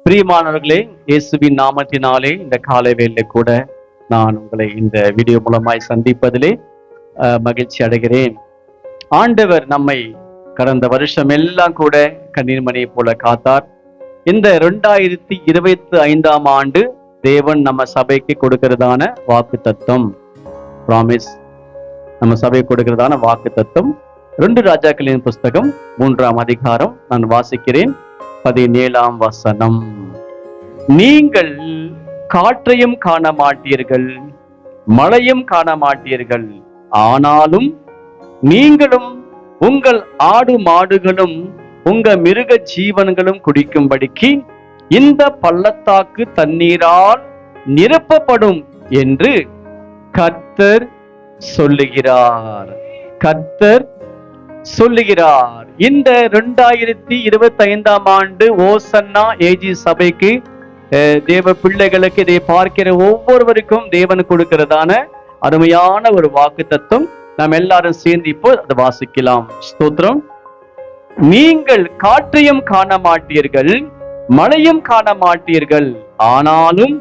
பிரியமானவர்களே, இயேசுவின் நாமத்தினாலே இந்த காலை வேளையிலே கூட நான் உங்களை இந்த வீடியோ மூலமாய் சந்திப்பதிலே மகிழ்ச்சி அடைகிறேன். ஆண்டவர் நம்மை கடந்த வருஷம் எல்லாம் கூட கண்ணீர் மணியை போல காத்தார். இந்த 2025 ஆண்டு தேவன் நம்ம சபைக்கு கொடுக்கிறதான வாக்கு தத்துவம், ப்ராமிஸ், நம்ம சபை கொடுக்கிறதான வாக்கு தத்துவம் 2 ராஜாக்களின் புஸ்தகம் 3ஆம் அதிகாரம் நான் வாசிக்கிறேன். 17ஆம் வசனம். நீங்கள் காற்றையும் காண மாட்டீர்கள், மழையும் காண மாட்டீர்கள், ஆனாலும் நீங்களும் உங்கள் ஆடு மாடுகளும் உங்க மிருக ஜீவன்களும் குடிக்கும்படிக்கு இந்த பள்ளத்தாக்கு தண்ணீரால் நிரப்பப்படும் என்று கர்த்தர் சொல்லுகிறார். கர்த்தர் சொல்லுகிறார். இந்த 2025 ஆண்டு ஓசன்னா ஏஜி சபைக்கு, தேவ பிள்ளைகளுக்கு, இதை பார்க்கிற ஒவ்வொருவருக்கும் தேவன் கொடுக்கிறதான அருமையான ஒரு வாக்கு தத்துவம். நாம் எல்லாரும் சேர்ந்து இப்போ அதை வாசிக்கலாம். ஸ்தோத்திரம். நீங்கள் காற்றையும் காண மாட்டீர்கள், மழையும் காண மாட்டீர்கள், ஆனாலும்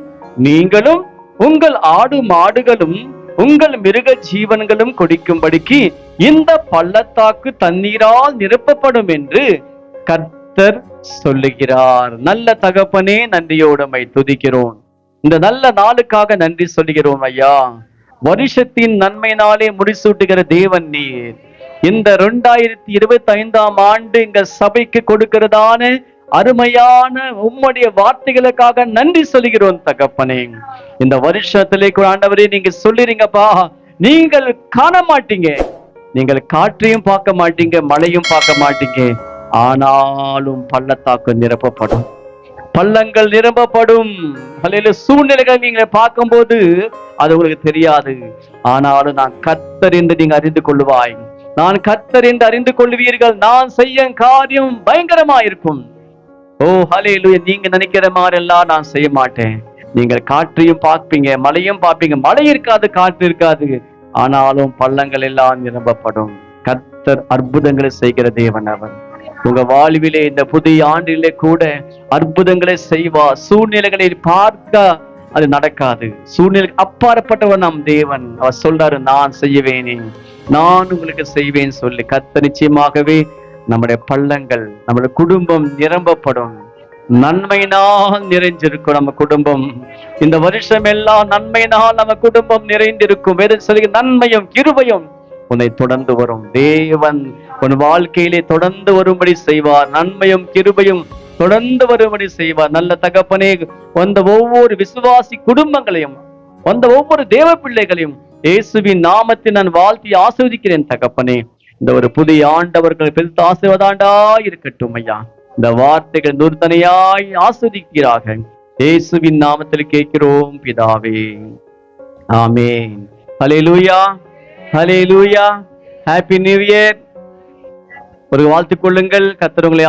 நீங்களும் உங்கள் ஆடு மாடுகளும் உங்கள் மிருக ஜீவன்களும் குடிக்கும்படிக்கு இந்த பள்ளத்தாக்கு தண்ணீரால் நிரப்பப்படும் என்று கர்த்தர் சொல்லுகிறார். நல்ல தகப்பனே, நன்றியோடு உம்மை துதிக்கிறோம். இந்த நல்ல நாளுக்காக நன்றி சொல்லுகிறோம் ஐயா. வருஷத்தின் நன்மையினாலே முடிசூட்டுகிற தேவன் நீர். இந்த 2025 ஆண்டு எங்க சபைக்கு கொடுக்கிறதான அருமையான உம்முடைய வார்த்தைகளுக்காக நன்றி சொல்கிறோம் தகப்பனே. இந்த வருஷத்திலே ஆண்டவரே, நீங்க சொல்லிருங்கப்பா, நீங்கள் காண மாட்டீங்க, நீங்கள் காற்றையும் பார்க்க மாட்டீங்க, மழையும் பார்க்க மாட்டீங்க, ஆனாலும் பள்ளத்தாக்கு நிரப்பப்படும், பள்ளங்கள் நிரப்பப்படும். சூழ்நிலைகள் நீங்க பார்க்கும்போது அது உங்களுக்கு தெரியாது, ஆனாலும் நான் கர்த்தர் என்று நீங்க அறிந்து கொள்வாய். நான் கர்த்தர் என்று அறிந்து கொள்வீர்கள். நான் செய்ய காரியம் பயங்கரமா இருக்கும். ஓ ஹல்லேலூயா. நீங்க நினைக்கிற மாதிரி எல்லாம் நான் செய்ய மாட்டேன். நீங்கள் காற்றையும் பார்ப்பீங்க, மழையும் பார்ப்பீங்க. மழை இருக்காது, காற்று இருக்காது, ஆனாலும் பள்ளங்கள் எல்லாம் நிரம்பப்படும். கர்த்தர் அற்புதங்களை செய்கிற தேவன் அவர். உங்க வாழ்விலே இந்த புதிய ஆண்டிலே கூட அற்புதங்களை செய்வார். சூழ்நிலைகளை பார்க்க அது நடக்காது. சூழ்நிலை அப்பாற்பட்டவன் நம் தேவன். அவர் சொல்றாரு, நான் செய்வேனே, நான் உங்களுக்கு செய்வேன் சொல்லி கர்த்தர் நிச்சயமாகவே நம்முடைய பள்ளங்கள், நம்முடைய குடும்பம் நிரம்பப்படும். நன்மையினால் நிறைஞ்சிருக்கும் நம்ம குடும்பம். இந்த வருஷம் எல்லாம் நன்மையினால் நம்ம குடும்பம் நிறைந்திருக்கும். வேதம் சொல்லுகிற நன்மையும் கிருபையும் உன்னை தொடர்ந்து வரும். தேவன் உன் வாழ்க்கையிலே தொடர்ந்து வரும்படி செய்வார். நன்மையும் கிருபையும் தொடர்ந்து வரும்படி செய்வார். நல்ல தகப்பனே, வந்த ஒவ்வொரு விசுவாசி குடும்பங்களையும், வந்த ஒவ்வொரு தேவ பிள்ளைகளையும் இயேசுவின் நாமத்தில் நான் வாழ்த்தி ஆசீர்வதிக்கிறேன் தகப்பனே. இந்த ஒரு புதிய ஆண்டவர்கள் பெருத்த ஆசீர்வாதாண்டா இருக்கட்டும் ஐயா. இந்த வார்த்தைகள் நூர்த்தனையாய் ஆஸ்வதிக்கிறாக. இயேசுவின் நாமத்தில் கேட்கிறோம் பிதாவே, ஆமென். ஹல்லேலூயா, ஹல்லேலூயா. Happy new year. ஒரு வாழ்த்துக் கொள்ளுங்கள். கர்த்தர் உங்களை